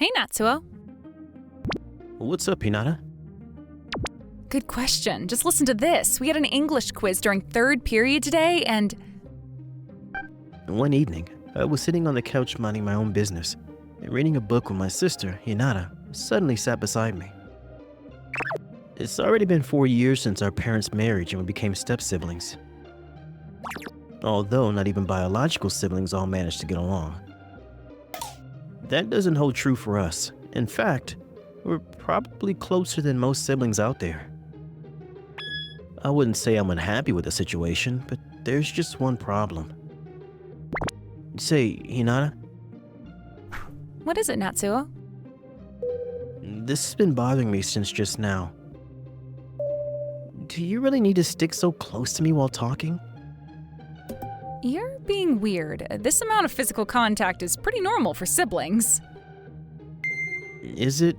Hey, Natsuo. What's up, Hinata? Good question. Just listen to this. We had an English quiz during third period today, and One evening, I was sitting on the couch minding my own business, and reading a book when my sister, Hinata, suddenly sat beside me. It's already been 4 years since our parents' marriage and we became step-siblings. Although not even biological siblings all managed to get along. That doesn't hold true for us. In fact, we're probably closer than most siblings out there. I wouldn't say I'm unhappy with the situation, but there's just one problem. Say, Hinata, what is it, Natsuo? this has been bothering me since just now. Do you really need to stick so close to me while talking? You're being weird. This amount of physical contact is pretty normal for siblings. Is it?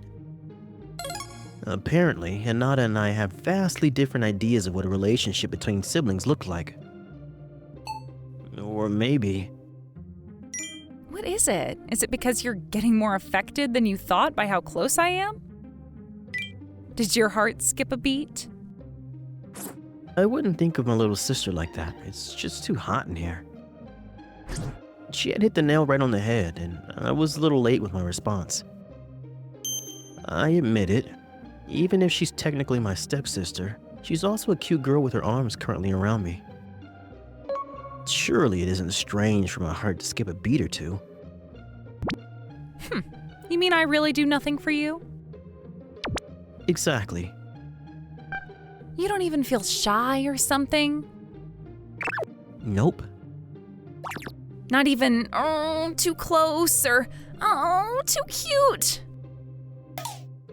Apparently, Hinata and I have vastly different ideas of what a relationship between siblings look like. Or maybe... What is it? Is it because you're getting more affected than you thought by how close I am? Did your heart skip a beat? I wouldn't think of my little sister like that. It's just too hot in here. She had hit the nail right on the head, and I was a little late with my response. I admit it. Even if she's technically my stepsister, she's also a cute girl with her arms currently around me. Surely it isn't strange for my heart to skip a beat or two. You mean I really do nothing for you? Exactly. You don't even feel shy or something? Nope. Not even, oh, too close or, oh, too cute?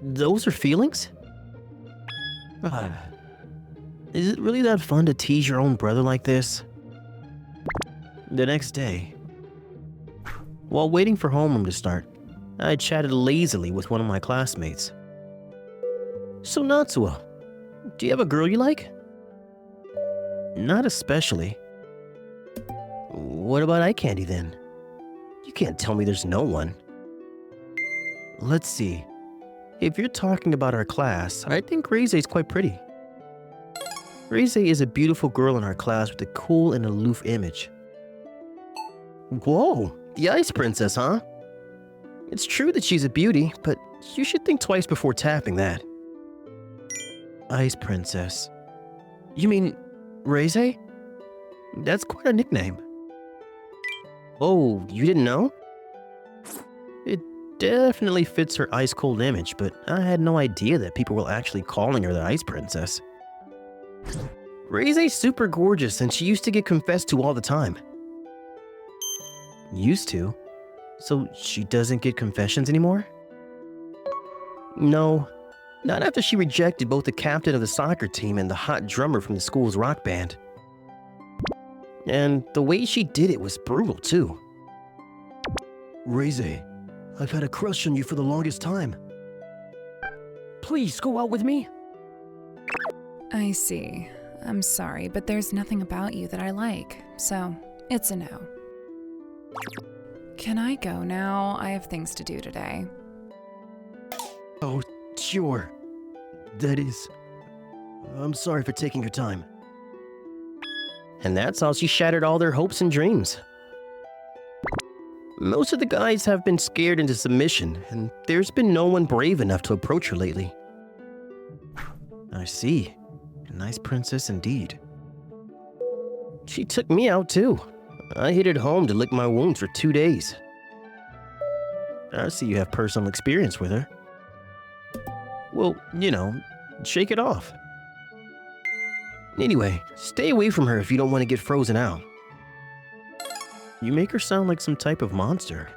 Those are feelings? Is it really that fun to tease your own brother like this? The next day, while waiting for homeroom to start, I chatted lazily with one of my classmates. So Natsuo, do you have a girl you like? Not especially. What about eye candy then? You can't tell me there's no one. Let's see. If you're talking about our class, I think Reizei is quite pretty. Reizei is a beautiful girl in our class with a cool and aloof image. Whoa, the Ice Princess, huh? It's true that she's a beauty, but you should think twice before tapping that. Ice Princess. You mean Reizei? That's quite a nickname. Oh, you didn't know? It definitely fits her ice-cold image, but I had no idea that people were actually calling her the Ice Princess. Reizei's super gorgeous and she used to get confessed to all the time. Used to? So she doesn't get confessions anymore? No, not after she rejected both the captain of the soccer team and the hot drummer from the school's rock band. And the way she did it was brutal too. Reizei, I've had a crush on you for the longest time. Please go out with me. I see. I'm sorry, but there's nothing about you that I like, so it's a no. Can I go now? I have things to do today. Oh, sure. That is... I'm sorry for taking your time. And that's how she shattered all their hopes and dreams. Most of the guys have been scared into submission, and there's been no one brave enough to approach her lately. I see. A nice princess indeed. She took me out too. I hid at home to lick my wounds for 2 days. I see you have personal experience with her. Well, you know, shake it off. Anyway, stay away from her if you don't want to get frozen out. You make her sound like some type of monster.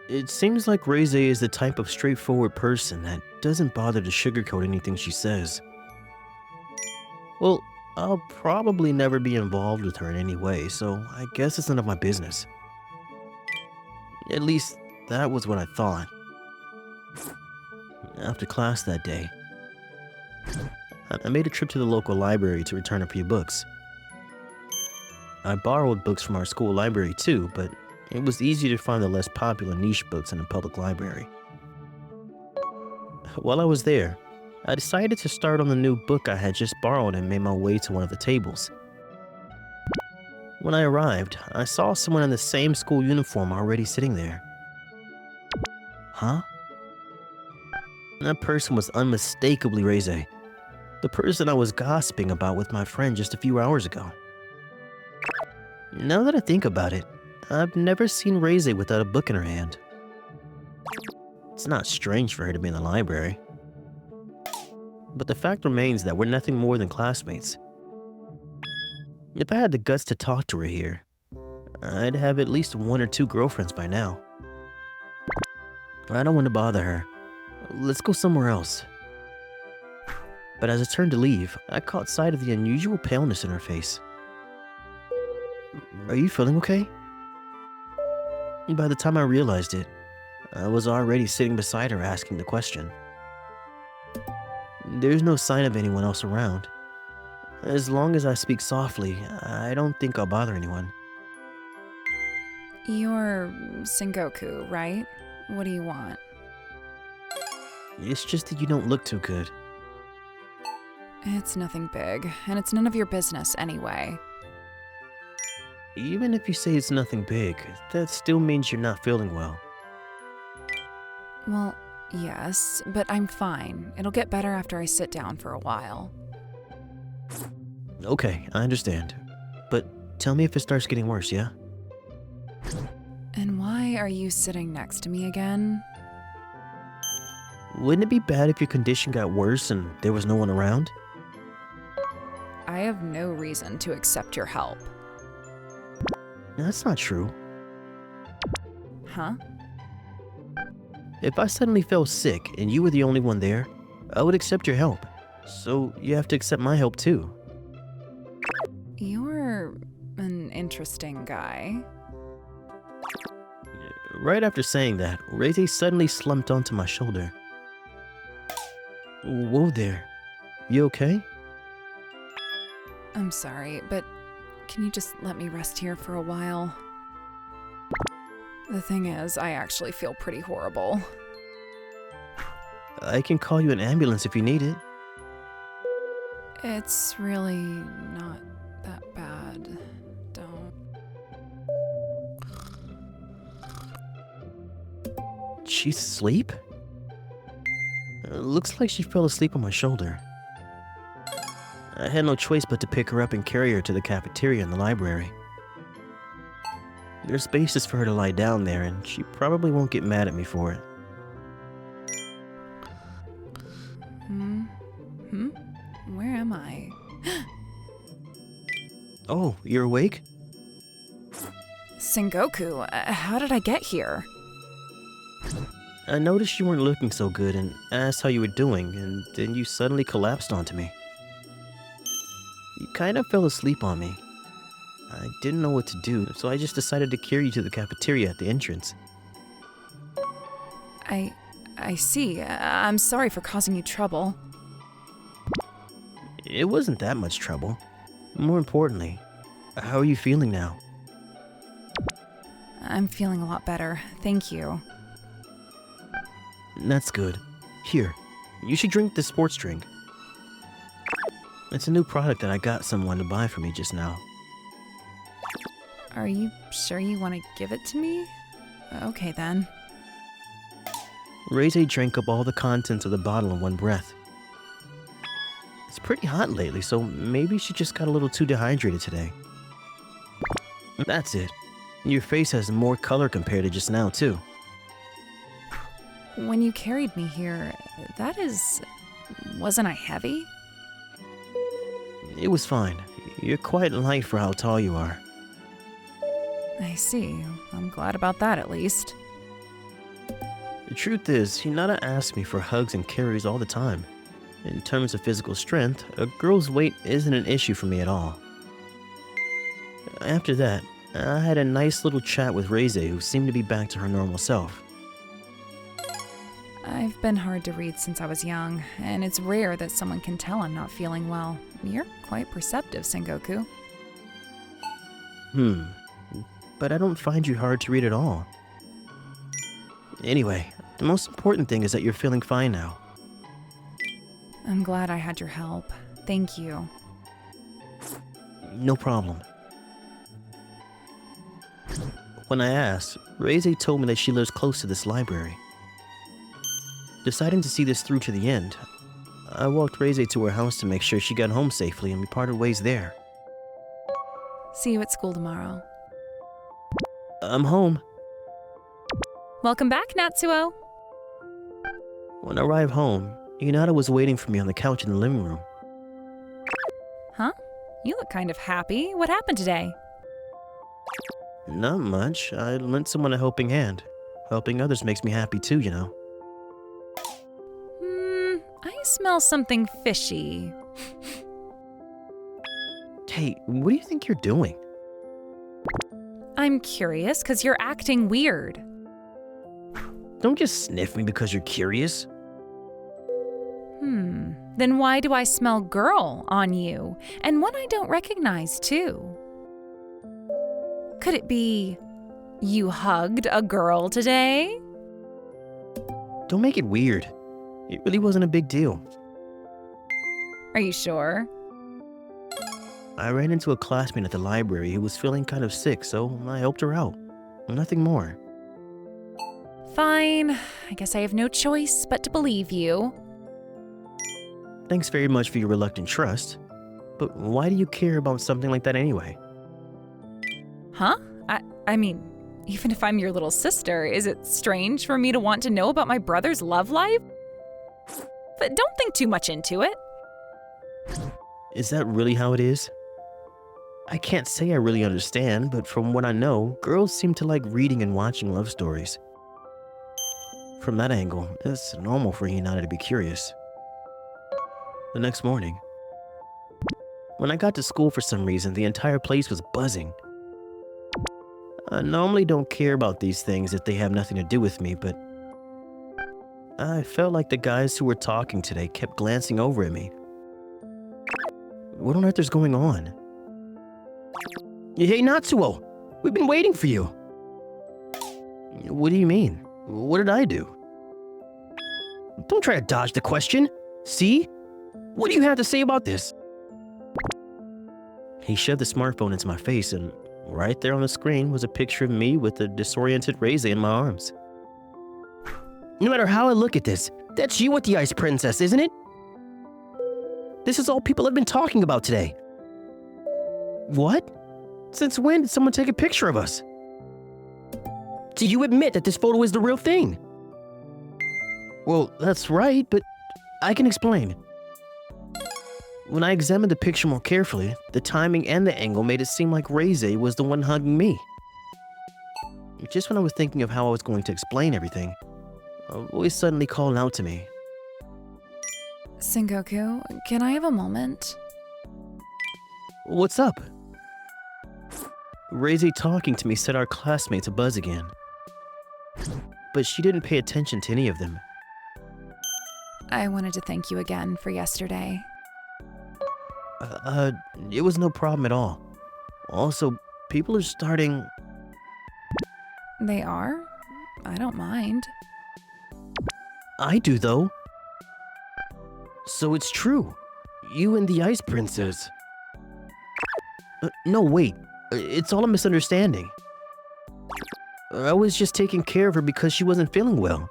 It seems like Reizei is the type of straightforward person that doesn't bother to sugarcoat anything she says. Well, I'll probably never be involved with her in any way, so I guess it's none of my business. At least, that was what I thought. After class that day, I made a trip to the local library to return a few books. I borrowed books from our school library too, but It was easy to find the less popular niche books in a public library. While I was there, I decided to start on the new book I had just borrowed and made my way to one of the tables. When I arrived, I saw someone in the same school uniform already sitting there. Huh? That person was unmistakably Reizei, the person I was gossiping about with my friend just a few hours ago. Now that I think about it, I've never seen Reizei without a book in her hand. It's not strange for her to be in the library. But the fact remains that we're nothing more than classmates. If I had the guts to talk to her here, I'd have at least 1 or 2 girlfriends by now. I don't want to bother her. Let's go somewhere else. But as I turned to leave, I caught sight of the unusual paleness in her face. Are you feeling okay? By the time I realized it, I was already sitting beside her asking the question. There's no sign of anyone else around. As long as I speak softly, I don't think I'll bother anyone. You're Sengoku, right? What do you want? It's just that you don't look too good. It's nothing big, and it's none of your business anyway. Even if you say it's nothing big, that still means you're not feeling well. Well, yes, but I'm fine. It'll get better after I sit down for a while. Okay, I understand. But tell me if it starts getting worse, yeah? And why are you sitting next to me again? Wouldn't it be bad if your condition got worse and there was no one around? I have no reason to accept your help. That's not true. Huh? If I suddenly fell sick and you were the only one there, I would accept your help. So you have to accept my help too. You're an interesting guy. Right after saying that, Reizei suddenly slumped onto my shoulder. Whoa there. You okay? I'm sorry, but can you just let me rest here for a while? The thing is, I actually feel pretty horrible. I can call you an ambulance if you need it. It's really not that bad. Don't. She's asleep? Looks like she fell asleep on my shoulder. I had no choice but to pick her up and carry her to the cafeteria in the library. There's spaces for her to lie down there, and she probably won't get mad at me for it. Where am I? Oh, you're awake? Sengoku, how did I get here? I noticed you weren't looking so good and asked how you were doing, and then you suddenly collapsed onto me. You kind of fell asleep on me. I didn't know what to do, so I just decided to carry you to the cafeteria at the entrance. I see. I'm sorry for causing you trouble. It wasn't that much trouble. More importantly, how are you feeling now? I'm feeling a lot better, thank you. That's good. Here, you should drink this sports drink. It's a new product that I got someone to buy for me just now. Are you sure you want to give it to me? Okay then. Reizei drank up all the contents of the bottle in one breath. It's pretty hot lately, so maybe she just got a little too dehydrated today. That's it. Your face has more color compared to just now, too. When you carried me here, wasn't I heavy? It was fine. You're quite light for how tall you are. I see. I'm glad about that at least. The truth is, Hinata asks me for hugs and carries all the time. In terms of physical strength, a girl's weight isn't an issue for me at all. After that, I had a nice little chat with Reizei, who seemed to be back to her normal self. I've been hard to read since I was young, and it's rare that someone can tell I'm not feeling well. You're quite perceptive, Sengoku. but I don't find you hard to read at all. Anyway, the most important thing is that you're feeling fine now. I'm glad I had your help. Thank you. No problem. When I asked, Reizei told me that she lives close to this library. Deciding to see this through to the end, I walked Reizei to her house to make sure she got home safely, and we parted ways there. See you at school tomorrow. I'm home. Welcome back, Natsuo. When I arrived home, Hinata was waiting for me on the couch in the living room. Huh? You look kind of happy. What happened today? Not much. I lent someone a helping hand. Helping others makes me happy too, you know. I smell something fishy. Hey, what do you think you're doing? I'm curious because you're acting weird. Don't just sniff me because you're curious. Then why do I smell girl on you? And one I don't recognize, too. Could it be you hugged a girl today? Don't make it weird. It really wasn't a big deal. Are you sure? I ran into a classmate at the library who was feeling kind of sick, so I helped her out. Nothing more. Fine. I guess I have no choice but to believe you. Thanks very much for your reluctant trust. But why do you care about something like that anyway? Huh? I mean, even if I'm your little sister, is it strange for me to want to know about my brother's love life? But don't think too much into it. Is that really how it is? I can't say I really understand, but from what I know, girls seem to like reading and watching love stories. From that angle, it's normal for Hinata to be curious. The next morning, when I got to school for some reason, the entire place was buzzing. I normally don't care about these things if they have nothing to do with me, but I felt like the guys who were talking today kept glancing over at me. What on earth is going on? Hey, Natsuo! We've been waiting for you! What do you mean? What did I do? Don't try to dodge the question. See? What do you have to say about this? He shoved the smartphone into my face, and right there on the screen was a picture of me with a disoriented Reizei in my arms. No matter how I look at this, that's you with the Ice Princess, isn't it? This is all people have been talking about today. What? Since when did someone take a picture of us? Do you admit that this photo is the real thing? Well, that's right, but I can explain. When I examined the picture more carefully, the timing and the angle made it seem like Reizei was the one hugging me. Just when I was thinking of how I was going to explain everything, a voice suddenly called out to me. Sengoku, can I have a moment? What's up? Reizei talking to me set our classmates abuzz again. But she didn't pay attention to any of them. I wanted to thank you again for yesterday. It was no problem at all. Also, people are starting... They are? I don't mind. I do, though. So it's true. You and the Ice Princess. No, wait. It's all a misunderstanding. I was just taking care of her because she wasn't feeling well.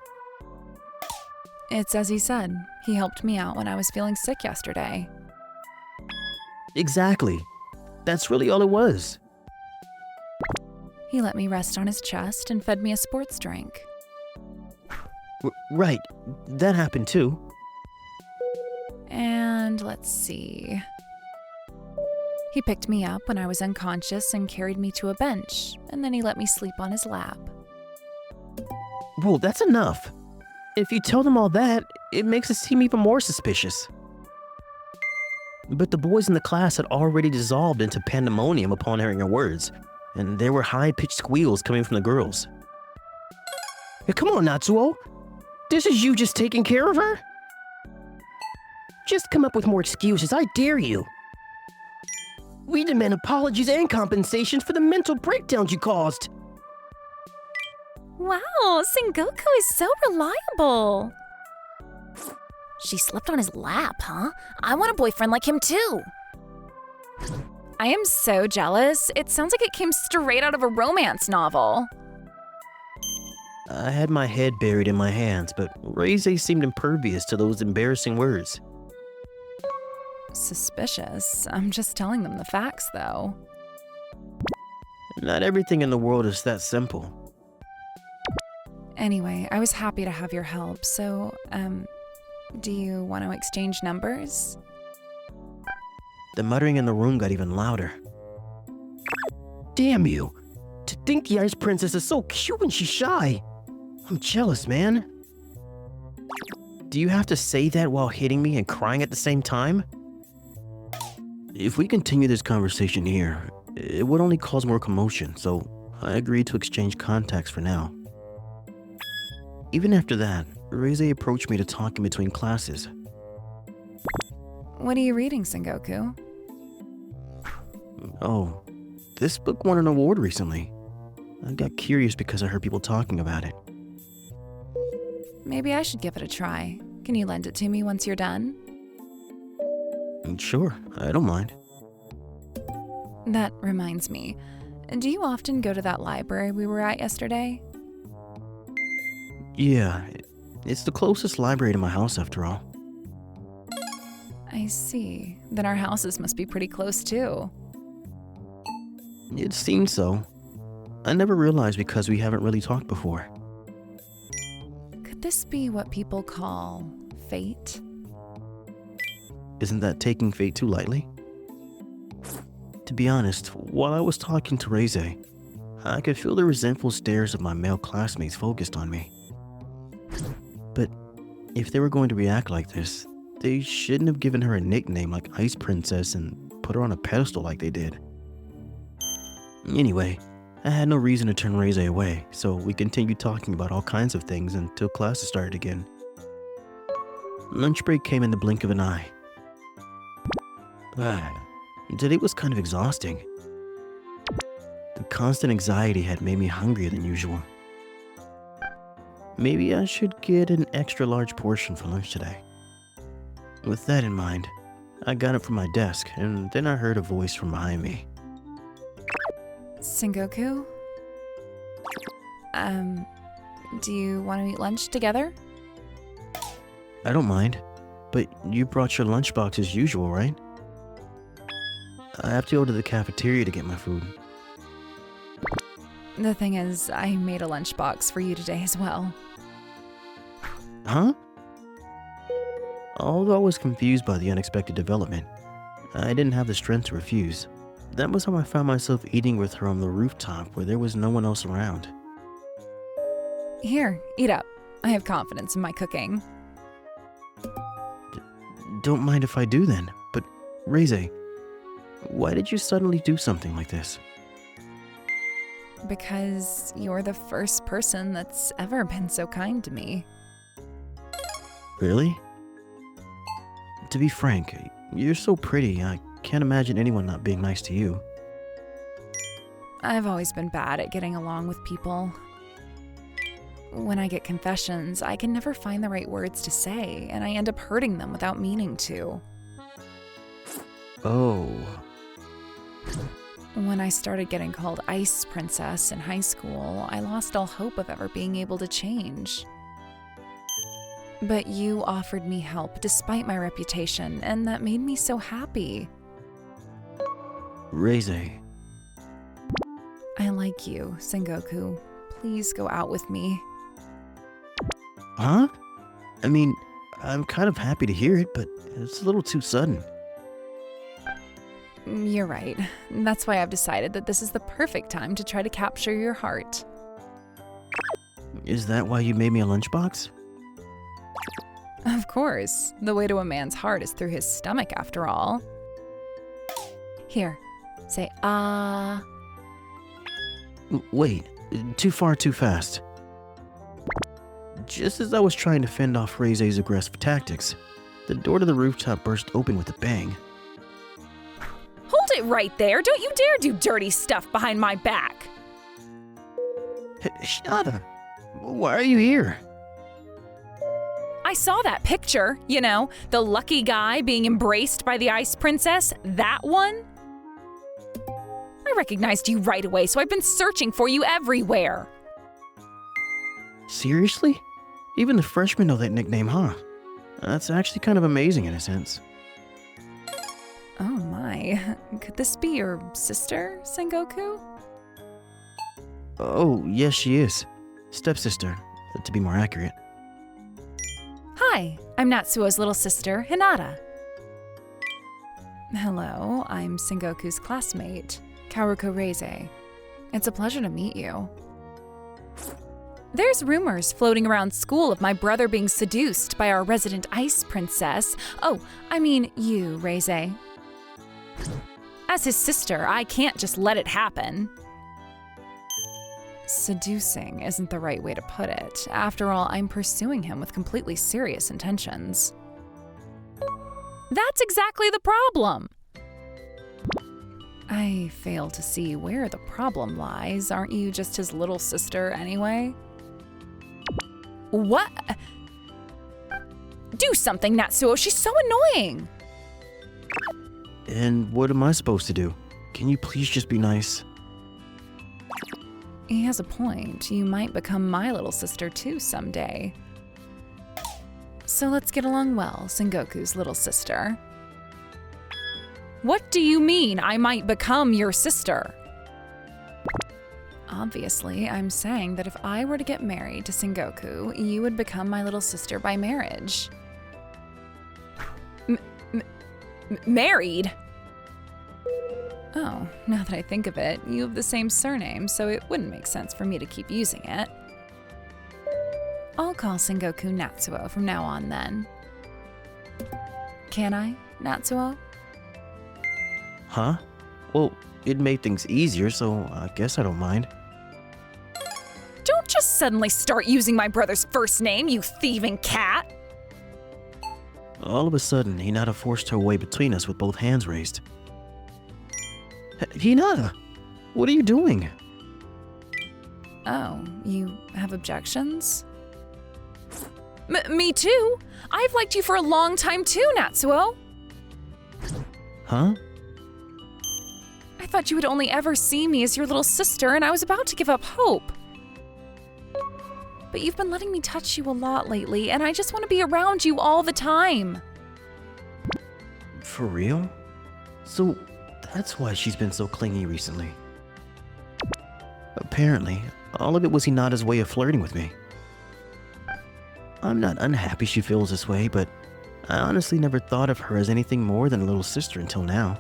It's as he said. He helped me out when I was feeling sick yesterday. Exactly. That's really all it was. He let me rest on his chest and fed me a sports drink. Right. That happened too. And let's see. He picked me up when I was unconscious and carried me to a bench, and then he let me sleep on his lap. Whoa, that's enough. If you tell them all that, it makes it seem even more suspicious. But the boys in the class had already dissolved into pandemonium upon hearing her words, and there were high-pitched squeals coming from the girls. Hey, come on, Natsuo. This is you just taking care of her? Just come up with more excuses, I dare you. We demand apologies and compensation for the mental breakdowns you caused. Wow, Sengoku is so reliable. She slept on his lap, huh? I want a boyfriend like him too. I am so jealous. It sounds like it came straight out of a romance novel. I had my head buried in my hands, but Reizei seemed impervious to those embarrassing words. Suspicious. I'm just telling them the facts, though. Not everything in the world is that simple. Anyway, I was happy to have your help, so, do you want to exchange numbers? The muttering in the room got even louder. Damn you! To think the Ice Princess is so cute when she's shy! I'm jealous, man. Do you have to say that while hitting me and crying at the same time? If we continue this conversation here, it would only cause more commotion, so I agreed to exchange contacts for now. Even after that, Reizei approached me to talk in between classes. What are you reading, Sengoku? Oh, this book won an award recently. I got curious because I heard people talking about it. Maybe I should give it a try. Can you lend it to me once you're done? Sure, I don't mind. That reminds me. Do you often go to that library we were at yesterday? Yeah, it's the closest library to my house after all. I see. Then our houses must be pretty close too. It seems so. I never realized because we haven't really talked before. Could this be what people call fate? Isn't that taking fate too lightly? To be honest, while I was talking to Reizei, I could feel the resentful stares of my male classmates focused on me. But if they were going to react like this, they shouldn't have given her a nickname like Ice Princess and put her on a pedestal like they did. Anyway, I had no reason to turn Reizei away, so we continued talking about all kinds of things until classes started again. Lunch break came in the blink of an eye. Today was kind of exhausting. The constant anxiety had made me hungrier than usual. Maybe I should get an extra large portion for lunch today. With that in mind, I got up from my desk and then I heard a voice from behind me. Sengoku? Do you want to eat lunch together? I don't mind, but you brought your lunchbox as usual, right? I have to go to the cafeteria to get my food. The thing is, I made a lunchbox for you today as well. Huh? Although I was confused by the unexpected development, I didn't have the strength to refuse. That was how I found myself eating with her on the rooftop where there was no one else around. Here, eat up. I have confidence in my cooking. Don't mind if I do then, but Reizei, why did you suddenly do something like this? Because you're the first person that's ever been so kind to me. Really? To be frank, you're so pretty, I can't imagine anyone not being nice to you. I've always been bad at getting along with people. When I get confessions, I can never find the right words to say, and I end up hurting them without meaning to. Oh. When I started getting called Ice Princess in high school, I lost all hope of ever being able to change. But you offered me help despite my reputation, and that made me so happy. Reizei. I like you, Sengoku. Please go out with me. Huh? I mean, I'm kind of happy to hear it, but it's a little too sudden. You're right. That's why I've decided that this is the perfect time to try to capture your heart. Is that why you made me a lunchbox? Of course. The way to a man's heart is through his stomach, after all. Here, say ah. Wait, too far, too fast. Just as I was trying to fend off Reizei's aggressive tactics, the door to the rooftop burst open with a bang. Hold it right there. Don't you dare do dirty stuff behind my back. Hinata, why are you here? I saw that picture, you know, the lucky guy being embraced by the Ice Princess, that one. I recognized you right away, so I've been searching for you everywhere. Seriously? Even the freshmen know that nickname, huh? That's actually kind of amazing in a sense. Oh my, could this be your sister, Sengoku? Oh, yes, she is. Stepsister, to be more accurate. Hi, I'm Natsuo's little sister, Hinata. Hello, I'm Sengoku's classmate, Kaoruko Reizei. It's a pleasure to meet you. There's rumors floating around school of my brother being seduced by our resident ice princess. Oh, I mean you, Reizei. As his sister, I can't just let it happen. Seducing isn't the right way to put it. After all, I'm pursuing him with completely serious intentions. That's exactly the problem. I fail to see where the problem lies. Aren't you just his little sister anyway? What? Do something, Natsuo. She's so annoying. And what am I supposed to do? Can you please just be nice? He has a point. You might become my little sister too someday. So let's get along well, Sengoku's little sister. What do you mean I might become your sister? Obviously, I'm saying that if I were to get married to Sengoku, you would become my little sister by marriage. Married? Oh, now that I think of it, you have the same surname, so it wouldn't make sense for me to keep using it. I'll call Sengoku Natsuo from now on then. Can I, Natsuo? Huh? Well, it made things easier, so I guess I don't mind. Don't just suddenly start using my brother's first name, you thieving cat! All of a sudden, Hinata forced her way between us with both hands raised. Hinata, what are you doing? Oh, you have objections? Me too! I've liked you for a long time too, Natsuo! Huh? I thought you would only ever see me as your little sister, and I was about to give up hope. But you've been letting me touch you a lot lately, and I just want to be around you all the time. For real? So, that's why she's been so clingy recently. Apparently, all of it was Hinata's way of flirting with me. I'm not unhappy she feels this way, but I honestly never thought of her as anything more than a little sister until now.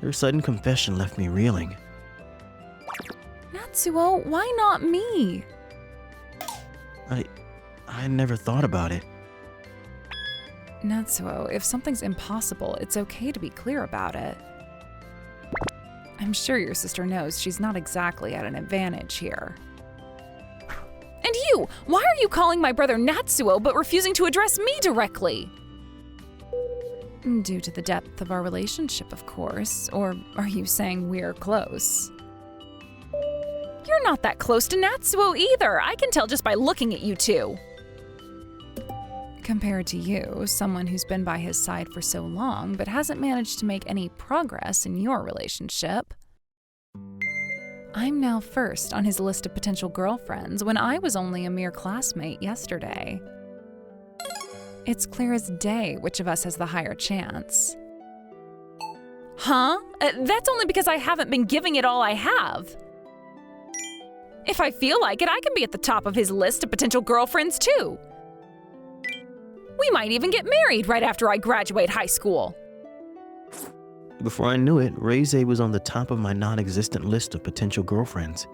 Her sudden confession left me reeling. Natsuo, why not me? I never thought about it. Natsuo, if something's impossible, it's okay to be clear about it. I'm sure your sister knows she's not exactly at an advantage here. And you! Why are you calling my brother Natsuo but refusing to address me directly? Due to the depth of our relationship, of course. Or are you saying we're close? You're not that close to Natsuo either. I can tell just by looking at you two. Compared to you, someone who's been by his side for so long but hasn't managed to make any progress in your relationship. I'm now first on his list of potential girlfriends when I was only a mere classmate yesterday. It's clear as day which of us has the higher chance. Huh? That's only because I haven't been giving it all I have. If I feel like it, I can be at the top of his list of potential girlfriends too. We might even get married right after I graduate high school. Before I knew it, Reizei was on the top of my non-existent list of potential girlfriends.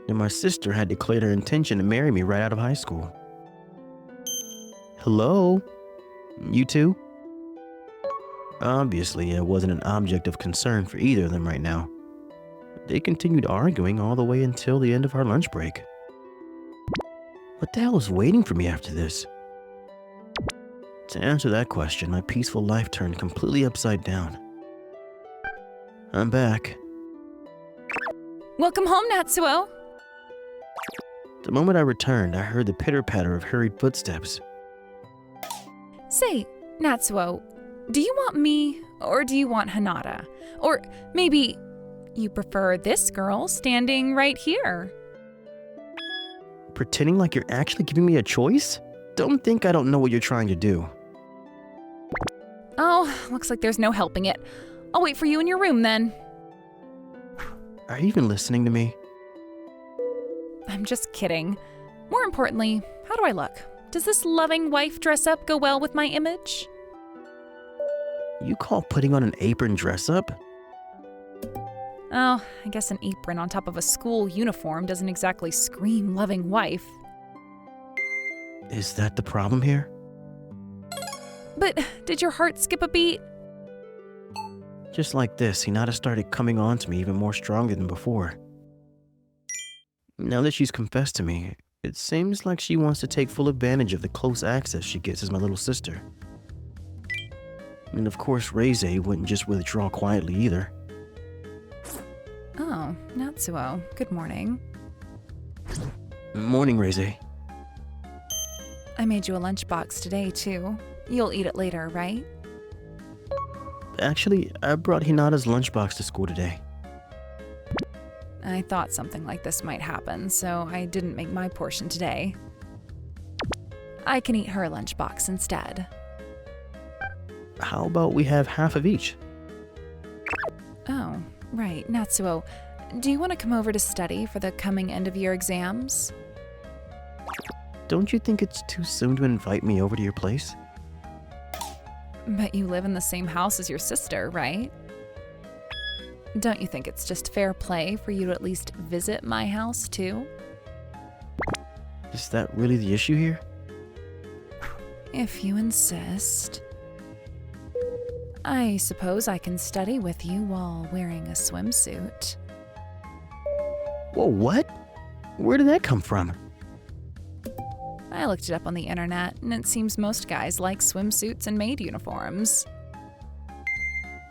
And my sister had declared her intention to marry me right out of high school. Hello? You two? Obviously, it wasn't an object of concern for either of them right now. They continued arguing all the way until the end of our lunch break. What the hell is waiting for me after this? To answer that question, my peaceful life turned completely upside down. I'm back. Welcome home, Natsuo. The moment I returned, I heard the pitter-patter of hurried footsteps. Say, Natsuo, do you want me or do you want Hinata? Or maybe you prefer this girl standing right here? Pretending like you're actually giving me a choice? Don't think I don't know what you're trying to do. Oh, looks like there's no helping it. I'll wait for you in your room then. Are you even listening to me? I'm just kidding. More importantly, how do I look? Does this loving wife dress up go well with my image? You call putting on an apron dress up? Oh, I guess an apron on top of a school uniform doesn't exactly scream loving wife. Is that the problem here? But did your heart skip a beat? Just like this, Hinata started coming on to me even more strongly than before. Now that she's confessed to me, it seems like she wants to take full advantage of the close access she gets as my little sister. And of course, Reizei wouldn't just withdraw quietly either. Oh, Natsuo, good morning. Morning, Reizei. I made you a lunchbox today, too. You'll eat it later, right? Actually, I brought Hinata's lunchbox to school today. I thought something like this might happen, so I didn't make my portion today. I can eat her lunchbox instead. How about we have half of each? Oh, right, Natsuo. Do you want to come over to study for the coming end-of-year exams? Don't you think it's too soon to invite me over to your place? But you live in the same house as your sister, right? Don't you think it's just fair play for you to at least visit my house, too? Is that really the issue here? If you insist. I suppose I can study with you while wearing a swimsuit. Whoa, what? Where did that come from? I looked it up on the internet, and it seems most guys like swimsuits and maid uniforms.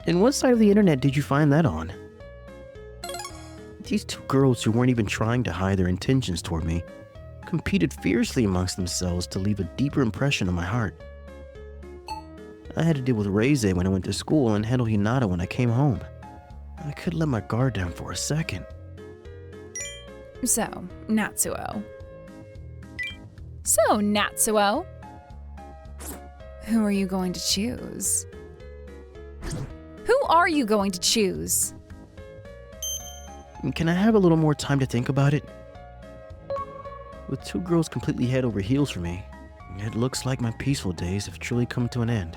And what side of the internet did you find that on? These two girls who weren't even trying to hide their intentions toward me competed fiercely amongst themselves to leave a deeper impression on my heart. I had to deal with Reizei when I went to school and handle Hinata when I came home. I couldn't let my guard down for a second. So, Natsuo. Who are you going to choose? Who are you going to choose? Can I have a little more time to think about it? With two girls completely head over heels for me, it looks like my peaceful days have truly come to an end.